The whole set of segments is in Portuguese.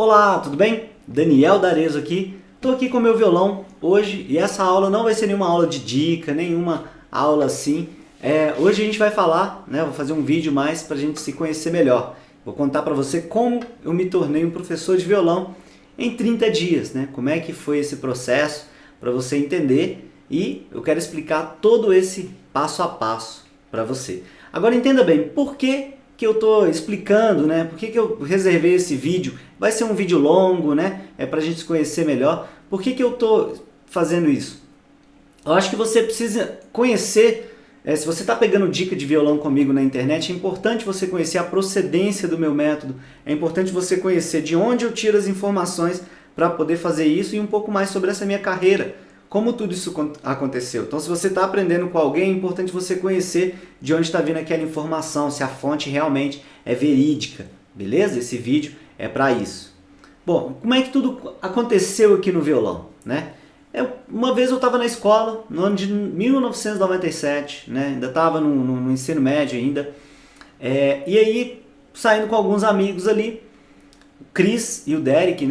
Olá, tudo bem? Daniel D'Arezzo aqui. Estou aqui com meu violão hoje e essa aula não vai ser nenhuma aula de dica, nenhuma aula assim. Hoje a gente vai falar, vou fazer um vídeo mais para a gente se conhecer melhor. Vou contar para você como eu me tornei um professor de violão em 30 dias, Como é que foi esse processo para você entender e eu quero explicar todo esse passo a passo para você. Agora entenda bem, por que eu estou explicando, por que eu reservei esse vídeo? Vai ser um vídeo longo, É para a gente se conhecer melhor. Por que eu estou fazendo isso? Eu acho que você precisa conhecer, se você está pegando dica de violão comigo na internet, é importante você conhecer a procedência do meu método, é importante você conhecer de onde eu tiro as informações para poder fazer isso e um pouco mais sobre essa minha carreira. Como tudo isso aconteceu. Então, se você está aprendendo com alguém, é importante você conhecer de onde está vindo aquela informação, se a fonte realmente é verídica, beleza? Esse vídeo é para isso. Bom, como é que tudo aconteceu aqui no violão, Uma vez eu estava na escola, no ano de 1997, ainda estava no ensino médio ainda, e aí, saindo com alguns amigos ali, o Chris e o Derek,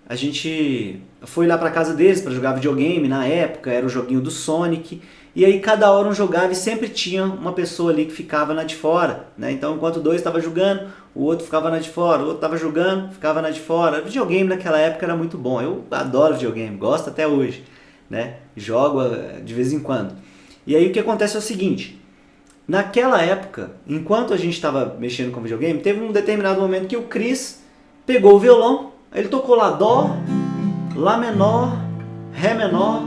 A gente foi lá pra casa deles para jogar videogame, na época era o joguinho do Sonic, e aí cada hora um jogava e sempre tinha uma pessoa ali que ficava na de fora, Então enquanto dois estavam jogando, o outro ficava na de fora, o outro estava jogando, ficava na de fora. Videogame naquela época era muito bom, eu adoro videogame, gosto até hoje, Jogo de vez em quando. E aí o que acontece é o seguinte, naquela época, enquanto a gente estava mexendo com videogame, teve um determinado momento que o Chris pegou o violão, ele tocou lá Dó, Lá menor, Ré menor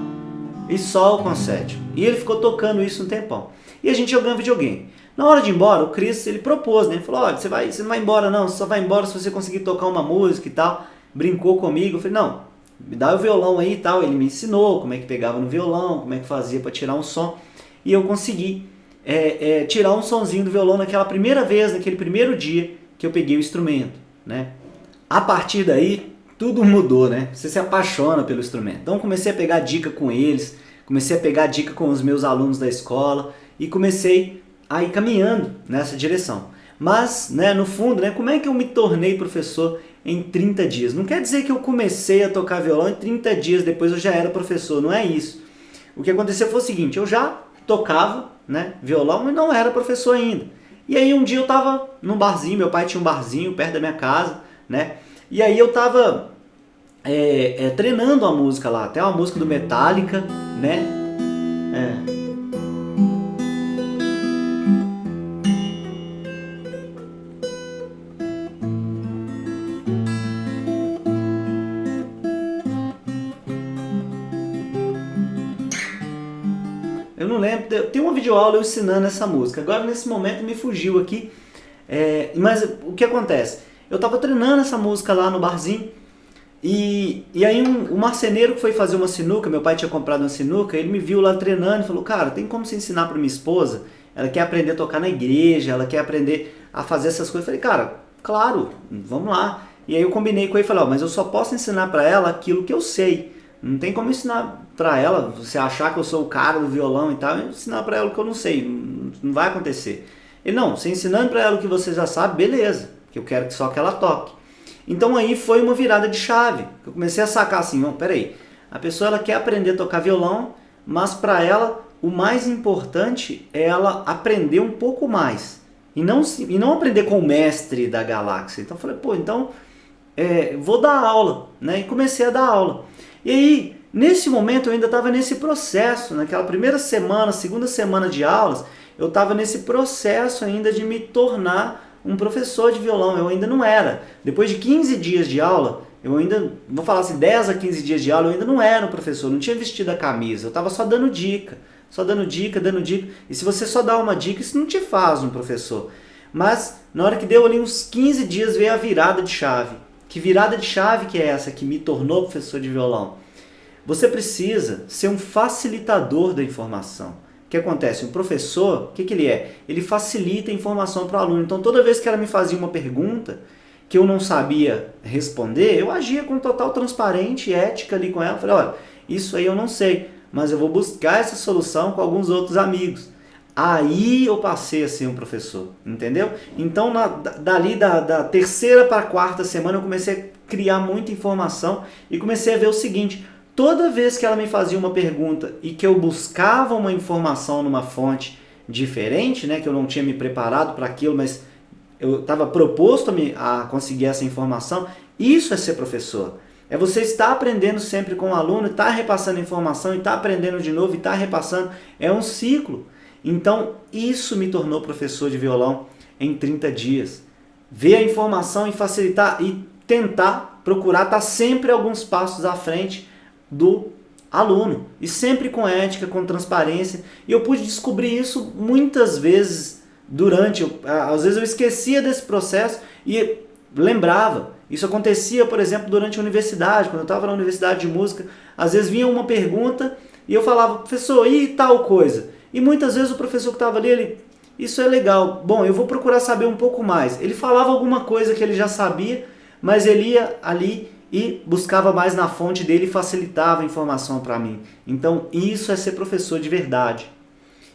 e Sol com sétimo. E ele ficou tocando isso um tempão. E a gente jogando videogame. Na hora de ir embora, o Chris ele propôs, Ele falou, olha, você não vai embora não, você só vai embora se você conseguir tocar uma música e tal. Brincou comigo, eu falei, não, me dá o violão aí e tal. Ele me ensinou como é que pegava no violão, como é que fazia para tirar um som. E eu consegui tirar um sonzinho do violão naquela primeira vez, naquele primeiro dia que eu peguei o instrumento, A partir daí, tudo mudou, Você se apaixona pelo instrumento. Então comecei a pegar dica com eles, comecei a pegar dica com os meus alunos da escola e comecei a ir caminhando nessa direção. Mas, no fundo, como é que eu me tornei professor em 30 dias? Não quer dizer que eu comecei a tocar violão e 30 dias depois eu já era professor, não é isso. O que aconteceu foi o seguinte, eu já tocava violão e não era professor ainda. E aí um dia eu estava num barzinho, meu pai tinha um barzinho perto da minha casa, E aí eu estava treinando a música lá, até uma música do Metallica, Eu não lembro, tem uma videoaula eu ensinando essa música, agora nesse momento me fugiu aqui, mas o que acontece? Eu estava treinando essa música lá no barzinho, e aí um marceneiro que foi fazer uma sinuca, meu pai tinha comprado uma sinuca, ele me viu lá treinando e falou, cara, tem como você ensinar para minha esposa? Ela quer aprender a tocar na igreja, ela quer aprender a fazer essas coisas. Eu falei, cara, claro, vamos lá. E aí eu combinei com ele e falei, mas eu só posso ensinar para ela aquilo que eu sei. Não tem como ensinar para ela, você achar que eu sou o cara do violão e tal, e ensinar para ela o que eu não sei, não vai acontecer. Ele, não, você ensinando para ela o que você já sabe, beleza, que eu quero só que ela toque. Então aí foi uma virada de chave, eu comecei a sacar assim, peraí, a pessoa ela quer aprender a tocar violão, mas para ela o mais importante é ela aprender um pouco mais, e não aprender com o mestre da galáxia. Então eu falei, vou dar aula, e comecei a dar aula. E aí, nesse momento eu ainda estava nesse processo, naquela primeira semana, segunda semana de aulas, eu estava nesse processo ainda de me tornar um professor de violão, eu ainda não era. Depois de 15 dias de aula, eu ainda, vou falar assim, 10 a 15 dias de aula, eu ainda não era um professor, não tinha vestido a camisa, eu estava só dando dica, dando dica. E se você só dá uma dica, isso não te faz um professor. Mas, na hora que deu ali uns 15 dias, veio a virada de chave. Que virada de chave que é essa que me tornou professor de violão? Você precisa ser um facilitador da informação. O que acontece? Um professor, o que ele é? Ele facilita a informação para o aluno. Então, toda vez que ela me fazia uma pergunta que eu não sabia responder, eu agia com total transparência e ética ali com ela. Falei, olha, isso aí eu não sei, mas eu vou buscar essa solução com alguns outros amigos. Aí eu passei a ser um professor, entendeu? Então, dali da terceira para a quarta semana eu comecei a criar muita informação e comecei a ver o seguinte: toda vez que ela me fazia uma pergunta e que eu buscava uma informação numa fonte diferente, né, que eu não tinha me preparado para aquilo, mas eu estava proposto a conseguir essa informação, isso é ser professor. É você estar aprendendo sempre com o aluno, estar repassando informação, e estar aprendendo de novo, e estar repassando. É um ciclo. Então, isso me tornou professor de violão em 30 dias. Ver a informação e facilitar e tentar procurar estar sempre alguns passos à frente do aluno. E sempre com ética, com transparência. E eu pude descobrir isso muitas vezes às vezes eu esquecia desse processo e lembrava. Isso acontecia, por exemplo, durante a universidade, quando eu estava na universidade de música, às vezes vinha uma pergunta e eu falava: professor, e tal coisa? E muitas vezes o professor que estava ali, isso é legal, bom, eu vou procurar saber um pouco mais. Ele falava alguma coisa que ele já sabia, mas ele ia ali e buscava mais na fonte dele e facilitava a informação para mim. Então isso é ser professor de verdade.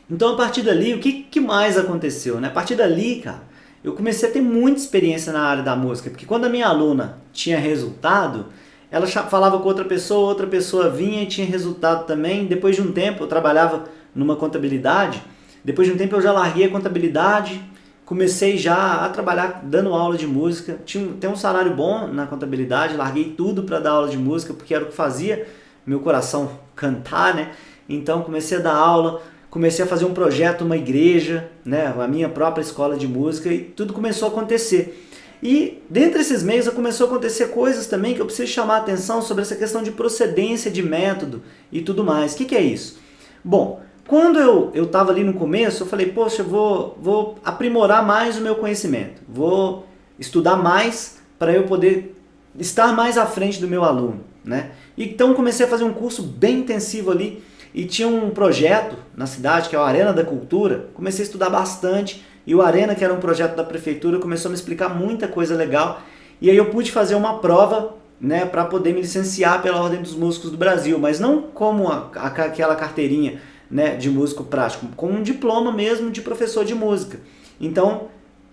Então, a partir dali, o que mais aconteceu, né? A partir dali, cara, eu comecei a ter muita experiência na área da música, porque quando a minha aluna tinha resultado, ela falava com outra pessoa vinha e tinha resultado também. Depois de um tempo, eu trabalhava numa contabilidade, depois de um tempo eu já larguei a contabilidade, comecei já a trabalhar dando aula de música, tem um salário bom na contabilidade, larguei tudo para dar aula de música, porque era o que fazia meu coração cantar, né? Então, comecei a dar aula, comecei a fazer um projeto, uma igreja, né, a minha própria escola de música, e tudo começou a acontecer. E dentre esses meios começou a acontecer coisas também que eu preciso chamar a atenção sobre essa questão de procedência, de método e tudo mais. O que é isso? Bom, quando eu estava ali no começo, eu falei: poxa, eu vou aprimorar mais o meu conhecimento, vou estudar mais para eu poder estar mais à frente do meu aluno, né? Então comecei a fazer um curso bem intensivo ali. E tinha um projeto na cidade, que é o Arena da Cultura. Comecei a estudar bastante. E o Arena, que era um projeto da prefeitura, começou a me explicar muita coisa legal. E aí eu pude fazer uma prova, né, para poder me licenciar pela Ordem dos Músicos do Brasil. Mas não como aquela carteirinha, né, de músico prático, com um diploma mesmo de professor de música. Então,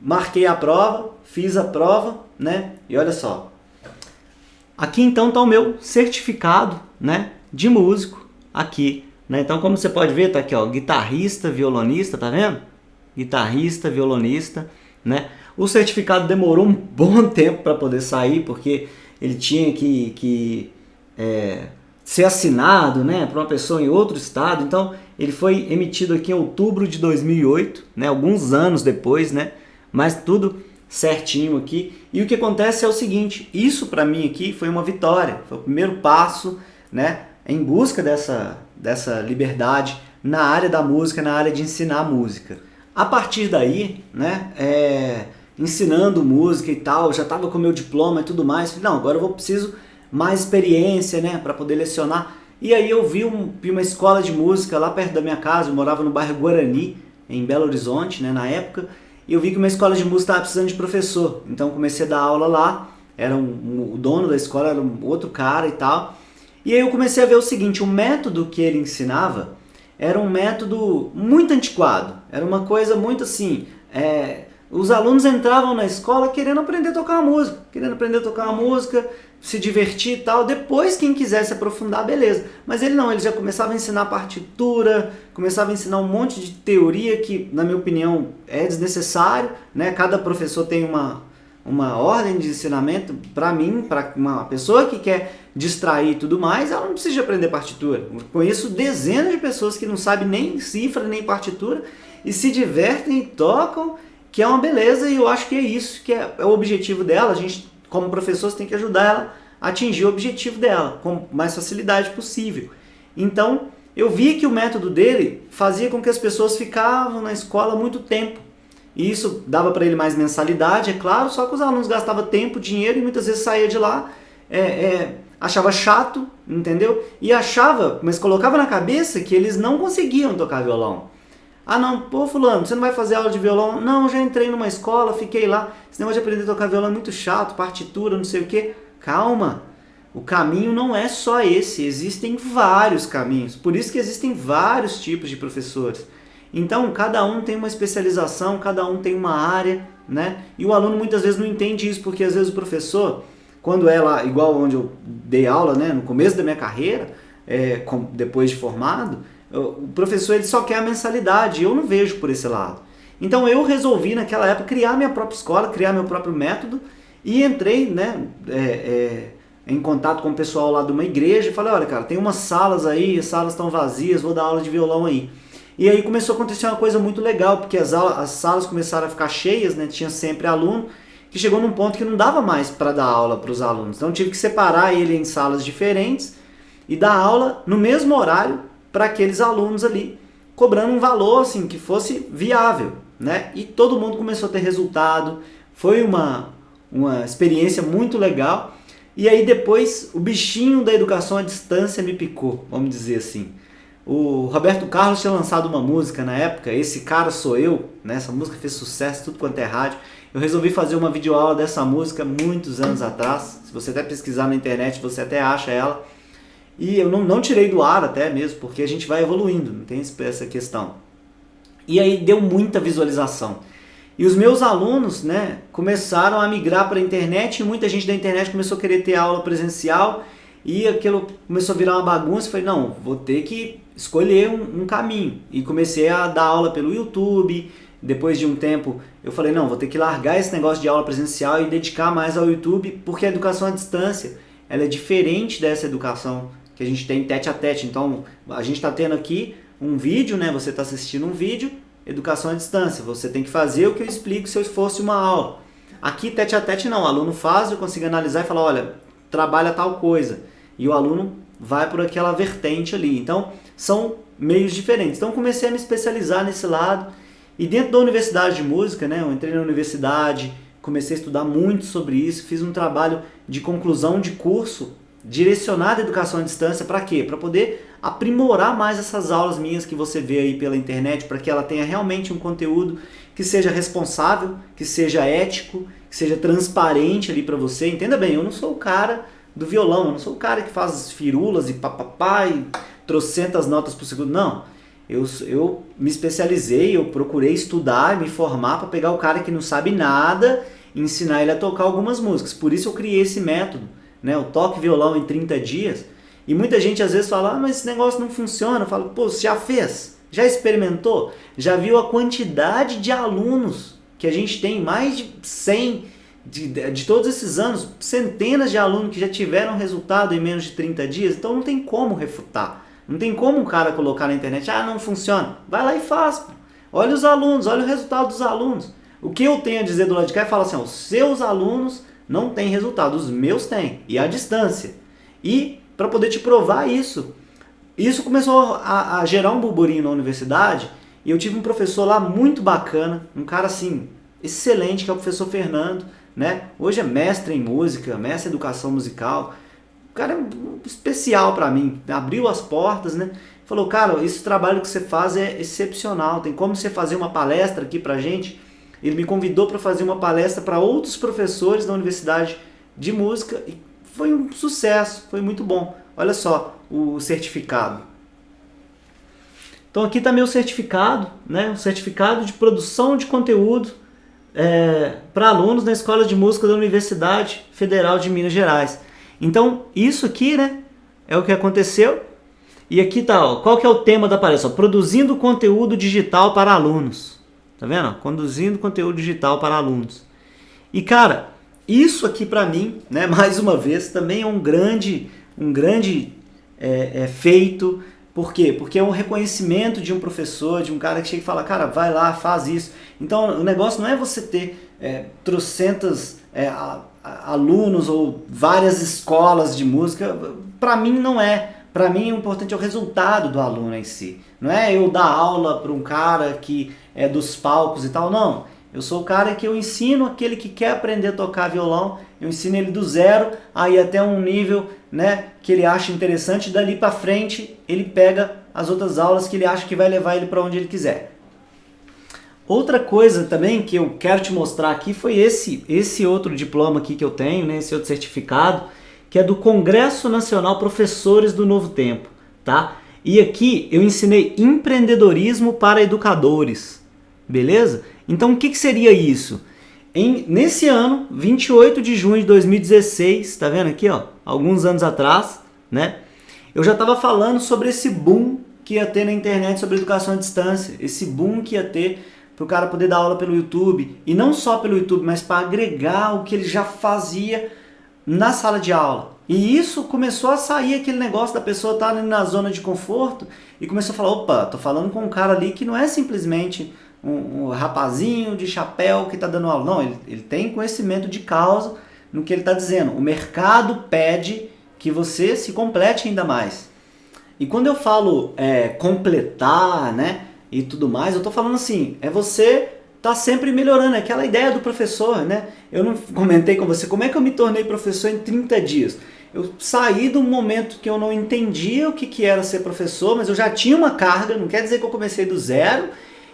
marquei a prova, fiz a prova, né, e olha só. Aqui então está o meu certificado, né, de músico, aqui. Né? Então, como você pode ver, tá aqui, ó, guitarrista, violonista, tá vendo? Guitarrista, violonista, né? O certificado demorou um bom tempo para poder sair, porque ele tinha que ser assinado, né, por uma pessoa em outro estado. Então, ele foi emitido aqui em outubro de 2008, né, alguns anos depois, né? Mas tudo certinho aqui. E o que acontece é o seguinte: isso para mim aqui foi uma vitória, foi o primeiro passo, né, em busca dessa liberdade na área da música, na área de ensinar música. A partir daí, né, ensinando música e tal, já estava com meu diploma e tudo mais. Falei: não, agora eu preciso mais experiência, né, para poder lecionar. E aí eu vi uma escola de música lá perto da minha casa. Eu morava no bairro Guarani, em Belo Horizonte, né, na época. E eu vi que uma escola de música estava precisando de professor. Então comecei a dar aula lá. O dono da escola era um outro cara e tal. E aí eu comecei a ver o seguinte: o método que ele ensinava era um método muito antiquado. Era uma coisa muito assim... os alunos entravam na escola querendo aprender a tocar uma música, se divertir e tal. Depois, quem quisesse aprofundar, beleza. Mas ele não, ele já começava a ensinar partitura, começava a ensinar um monte de teoria que, na minha opinião, é desnecessário, né? Cada professor tem uma ordem de ensinamento. Para mim, para uma pessoa que quer distrair e tudo mais, ela não precisa aprender partitura. Eu conheço dezenas de pessoas que não sabem nem cifra, nem partitura, e se divertem e tocam, que é uma beleza. E eu acho que é isso que é o objetivo dela. A gente, como professores, tem que ajudar ela a atingir o objetivo dela com mais facilidade possível. Então, eu vi que o método dele fazia com que as pessoas ficavam na escola muito tempo. E isso dava para ele mais mensalidade, é claro, só que os alunos gastavam tempo, dinheiro, e muitas vezes saía de lá, achava chato, entendeu? E achava, mas colocava na cabeça que eles não conseguiam tocar violão. Ah não, pô fulano, você não vai fazer aula de violão? Não, já entrei numa escola, fiquei lá, esse negócio de aprender a tocar violão é muito chato, partitura, não sei o que. Calma, o caminho não é só esse, existem vários caminhos, por isso que existem vários tipos de professores. Então, cada um tem uma especialização, cada um tem uma área, né? E o aluno muitas vezes não entende isso, porque às vezes o professor quando é lá, igual onde eu dei aula, né, no começo da minha carreira, depois de formado, o professor ele só quer a mensalidade, eu não vejo por esse lado. Então eu resolvi naquela época criar minha própria escola, criar meu próprio método e entrei, né, em contato com o pessoal lá de uma igreja e falei, olha cara, tem umas salas aí, as salas estão vazias, vou dar aula de violão aí. E aí começou a acontecer uma coisa muito legal, porque as salas começaram a ficar cheias, né, tinha sempre aluno, que chegou num ponto que não dava mais para dar aula para os alunos. Então eu tive que separar ele em salas diferentes e dar aula no mesmo horário para aqueles alunos ali, cobrando um valor assim que fosse viável, né? E todo mundo começou a ter resultado, foi uma experiência muito legal. E aí depois o bichinho da educação à distância me picou, vamos dizer assim. O Roberto Carlos tinha lançado uma música na época, Esse Cara Sou Eu, né? Essa música fez sucesso, tudo quanto é rádio. Eu resolvi fazer uma videoaula dessa música muitos anos atrás. Se você até pesquisar na internet, você até acha ela. E eu não tirei do ar até mesmo, porque a gente vai evoluindo, não tem essa questão. E aí deu muita visualização. E os meus alunos, né, começaram a migrar para a internet e muita gente da internet começou a querer ter aula presencial e aquilo começou a virar uma bagunça. Eu falei, não, vou ter que escolher um caminho. E comecei a dar aula pelo YouTube. Depois de um tempo eu falei, não, vou ter que largar esse negócio de aula presencial e dedicar mais ao YouTube, porque a educação à distância ela é diferente dessa educação que a gente tem tete a tete. Então a gente está tendo aqui um vídeo, né? Você está assistindo um vídeo, educação à distância. Você tem que fazer o que eu explico se eu fosse uma aula. Aqui tete a tete não, o aluno faz, eu consigo analisar e falar, olha, trabalha tal coisa. E o aluno vai por aquela vertente ali. Então são meios diferentes. Então comecei a me especializar nesse lado. E dentro da universidade de música, né, eu entrei na universidade, comecei a estudar muito sobre isso, fiz um trabalho de conclusão de curso direcionado à educação à distância. Para quê? Para poder aprimorar mais essas aulas minhas que você vê aí pela internet, para que ela tenha realmente um conteúdo que seja responsável, que seja ético, que seja transparente ali para você. Entenda bem, eu não sou o cara do violão, eu não sou o cara que faz firulas e papapá e trocentas notas por segundo, não. Eu me especializei, eu procurei estudar, me formar para pegar o cara que não sabe nada e ensinar ele a tocar algumas músicas. Por isso eu criei esse método, né? O Toque Violão em 30 dias. E muita gente às vezes fala, ah, mas esse negócio não funciona. Eu falo, pô, você já fez? Já experimentou? Já viu a quantidade de alunos que a gente tem? Mais de 100 de todos esses anos, centenas de alunos que já tiveram resultado em menos de 30 dias. Então não tem como refutar. Não tem como um cara colocar na internet, ah, não funciona. Vai lá e faz. Pô. Olha os alunos, olha o resultado dos alunos. O que eu tenho a dizer do lado de cá é falar assim, ó, os seus alunos não têm resultado, os meus têm. E a distância. E para poder te provar isso, isso começou a gerar um burburinho na universidade. E eu tive um professor lá muito bacana, um cara assim, excelente, que é o professor Fernando, né? Hoje é mestre em música, mestre em educação musical. O cara é especial para mim, abriu as portas, né? Falou, cara, esse trabalho que você faz é excepcional, tem como você fazer uma palestra aqui pra gente? Ele me convidou para fazer uma palestra para outros professores da Universidade de Música e foi um sucesso, foi muito bom. Olha só o certificado. Então aqui está meu certificado, né? Um certificado de produção de conteúdo para alunos na Escola de Música da Universidade Federal de Minas Gerais. Então, isso aqui, né, é o que aconteceu. E aqui tá, ó, qual que é o tema da palestra? Ó, produzindo conteúdo digital para alunos. Tá vendo? Ó, conduzindo conteúdo digital para alunos. E, cara, isso aqui para mim, né, mais uma vez, também é um grande feito. Por quê? Porque é um reconhecimento de um professor, de um cara que chega e fala, cara, vai lá, faz isso. Então, o negócio não é você ter trocentas alunos ou várias escolas de música. Para mim não é. Para mim o importante é o resultado do aluno em si. Não é eu dar aula para um cara que é dos palcos e tal, não. Eu sou o cara que eu ensino aquele que quer aprender a tocar violão, eu ensino ele do zero a ir até um nível, né, que ele acha interessante, e dali para frente ele pega as outras aulas que ele acha que vai levar ele para onde ele quiser. Outra coisa também que eu quero te mostrar aqui foi esse outro diploma aqui que eu tenho, né, esse outro certificado, que é do Congresso Nacional Professores do Novo Tempo, tá? E aqui eu ensinei empreendedorismo para educadores, beleza? Então o que seria isso? Nesse ano, 28 de junho de 2016, tá vendo aqui, ó, alguns anos atrás, né? Eu já estava falando sobre esse boom que ia ter na internet sobre educação à distância, esse boom que ia ter para o cara poder dar aula pelo YouTube, e não só pelo YouTube, mas para agregar o que ele já fazia na sala de aula. E isso começou a sair aquele negócio da pessoa estar na zona de conforto e começou a falar, opa, tô falando com um cara ali que não é simplesmente um rapazinho de chapéu que está dando aula. Não, ele tem conhecimento de causa no que ele está dizendo. O mercado pede que você se complete ainda mais. E quando eu falo completar, né, e tudo mais, eu estou falando assim, você tá sempre melhorando, é aquela ideia do professor, né? Eu não comentei com você como é que eu me tornei professor em 30 dias. Eu saí do momento que eu não entendia o que era ser professor, mas eu já tinha uma carga, não quer dizer que eu comecei do zero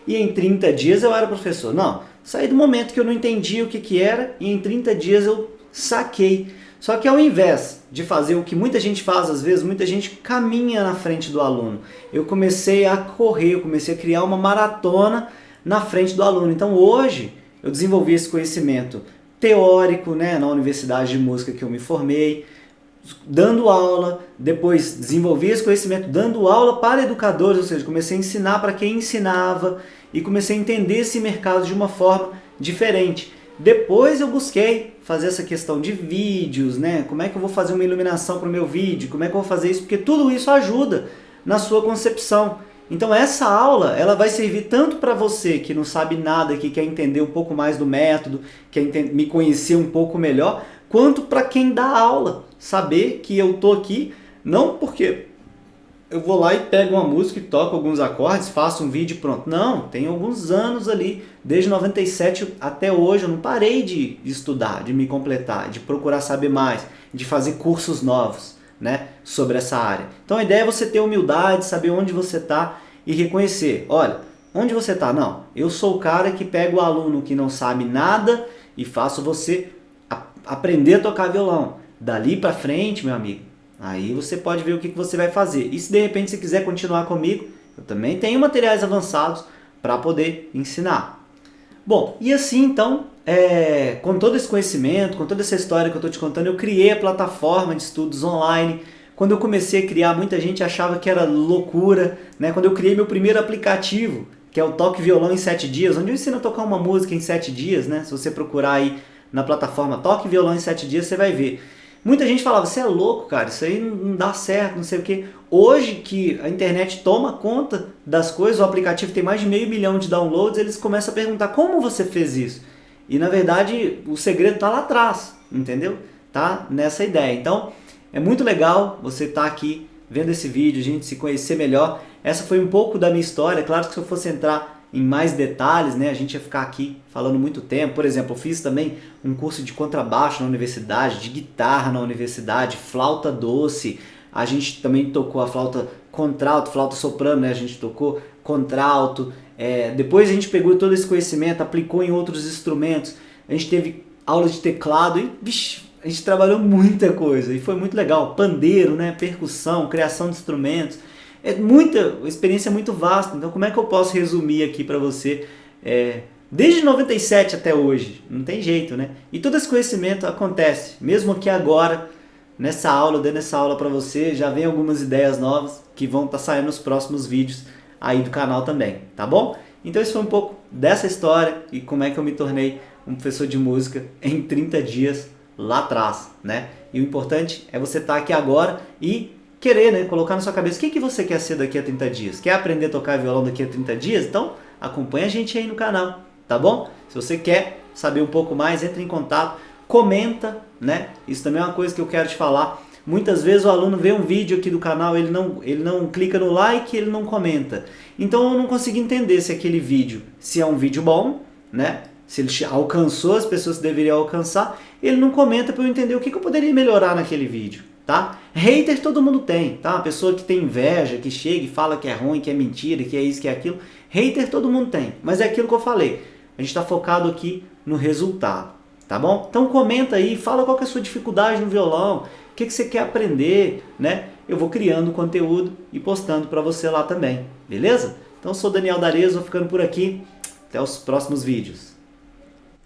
e em 30 dias eu era professor. Não, saí do momento que eu não entendia o que era e em 30 dias eu saquei. Só que ao invés de fazer o que muita gente faz, às vezes, muita gente caminha na frente do aluno. Eu comecei a correr, eu comecei a criar uma maratona na frente do aluno. Então hoje eu desenvolvi esse conhecimento teórico, né, na Universidade de Música que eu me formei, dando aula, depois desenvolvi esse conhecimento dando aula para educadores, ou seja, comecei a ensinar para quem ensinava e comecei a entender esse mercado de uma forma diferente. Depois eu busquei fazer essa questão de vídeos, né? Como é que eu vou fazer uma iluminação para o meu vídeo? Como é que eu vou fazer isso? Porque tudo isso ajuda na sua concepção. Então essa aula ela vai servir tanto para você que não sabe nada, que quer entender um pouco mais do método, quer me conhecer um pouco melhor, quanto para quem dá aula. Saber que eu tô aqui não porque eu vou lá e pego uma música e toco alguns acordes, faço um vídeo e pronto. Não, tem alguns anos ali, desde 97 até hoje, eu não parei de estudar, de me completar, de procurar saber mais, de fazer cursos novos, né, sobre essa área. Então a ideia é você ter humildade, saber onde você está e reconhecer. Olha, onde você está? Não, eu sou o cara que pega o aluno que não sabe nada e faço você aprender a tocar violão. Dali para frente, meu amigo, aí você pode ver o que você vai fazer. E se de repente você quiser continuar comigo, eu também tenho materiais avançados para poder ensinar. Bom, e assim então, com todo esse conhecimento, com toda essa história que eu estou te contando, eu criei a plataforma de estudos online. Quando eu comecei a criar, muita gente achava que era loucura, né? Quando eu criei meu primeiro aplicativo, que é o Toque Violão em 7 dias, onde eu ensino a tocar uma música em 7 dias, né? Se você procurar aí na plataforma Toque Violão em 7 dias, você vai ver. Muita gente falava, você é louco, cara, isso aí não dá certo, não sei o quê. Hoje que a internet toma conta das coisas, o aplicativo tem mais de 500 mil de downloads, eles começam a perguntar como você fez isso. E na verdade o segredo está lá atrás, entendeu? Tá nessa ideia. Então é muito legal você estar aqui vendo esse vídeo, a gente se conhecer melhor. Essa foi um pouco da minha história, claro que se eu fosse entrar em mais detalhes, né, a gente ia ficar aqui falando muito tempo. Por exemplo, eu fiz também um curso de contrabaixo na universidade, de guitarra na universidade, flauta doce, a gente também tocou a flauta contralto, flauta soprano, né, a gente tocou contralto, depois a gente pegou todo esse conhecimento, aplicou em outros instrumentos, a gente teve aula de teclado e a gente trabalhou muita coisa e foi muito legal, pandeiro, né, percussão, criação de instrumentos. É muita experiência, muito vasta. Então como é que eu posso resumir aqui para você desde 97 até hoje? Não tem jeito, né? E todo esse conhecimento acontece, mesmo aqui agora, nessa aula, dando essa aula para você, já vem algumas ideias novas que vão estar saindo nos próximos vídeos aí do canal também, tá bom? Então esse foi um pouco dessa história e como é que eu me tornei um professor de música em 30 dias lá atrás, né? E o importante é você estar aqui agora e querer, né, colocar na sua cabeça o que você quer ser daqui a 30 dias. Quer aprender a tocar violão daqui a 30 dias? Então acompanha a gente aí no canal, tá bom? Se você quer saber um pouco mais, entre em contato, comenta, né? Isso também é uma coisa que eu quero te falar. Muitas vezes o aluno vê um vídeo aqui do canal, ele não clica no like, ele não comenta. Então eu não consigo entender se aquele vídeo, se é um vídeo bom, né? Se ele alcançou as pessoas que deveriam alcançar, ele não comenta para eu entender o que eu poderia melhorar naquele vídeo. Tá? Hater todo mundo tem, tá? Uma pessoa que tem inveja, que chega e fala que é ruim, que é mentira, que é isso, que é aquilo. Hater todo mundo tem, mas é aquilo que eu falei. A gente está focado aqui no resultado, tá bom? Então comenta aí, fala qual que é a sua dificuldade no violão, o que você quer aprender, né? Eu vou criando conteúdo e postando para você lá também, beleza? Então eu sou Daniel D'Arezzo, vou ficando por aqui. Até os próximos vídeos.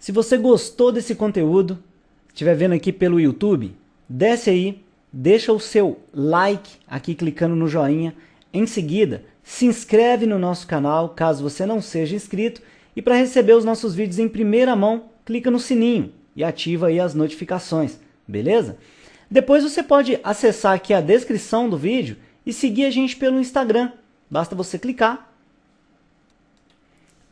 Se você gostou desse conteúdo, estiver vendo aqui pelo YouTube, desce aí, deixa o seu like aqui clicando no joinha. Em seguida, se inscreve no nosso canal, caso você não seja inscrito. E para receber os nossos vídeos em primeira mão, clica no sininho e ativa aí as notificações, beleza? Depois você pode acessar aqui a descrição do vídeo e seguir a gente pelo Instagram. Basta você clicar.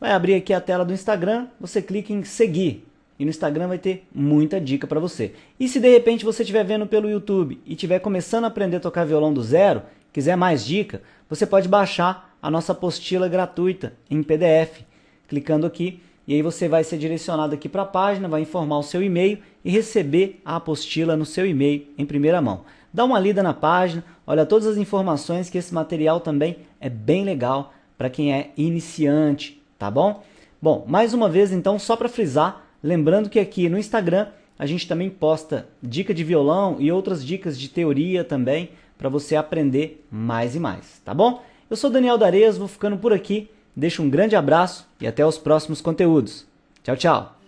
Vai abrir aqui a tela do Instagram, você clica em seguir. E no Instagram vai ter muita dica para você. E se de repente você estiver vendo pelo YouTube e estiver começando a aprender a tocar violão do zero, quiser mais dica, você pode baixar a nossa apostila gratuita em PDF. Clicando aqui, e aí você vai ser direcionado aqui para a página, vai informar o seu e-mail e receber a apostila no seu e-mail em primeira mão. Dá uma lida na página, olha todas as informações, que esse material também é bem legal para quem é iniciante, tá bom? Bom, mais uma vez então, só para frisar, lembrando que aqui no Instagram a gente também posta dica de violão e outras dicas de teoria também, para você aprender mais e mais, tá bom? Eu sou Daniel D'Arezzo, vou ficando por aqui, deixo um grande abraço e até os próximos conteúdos. Tchau, tchau!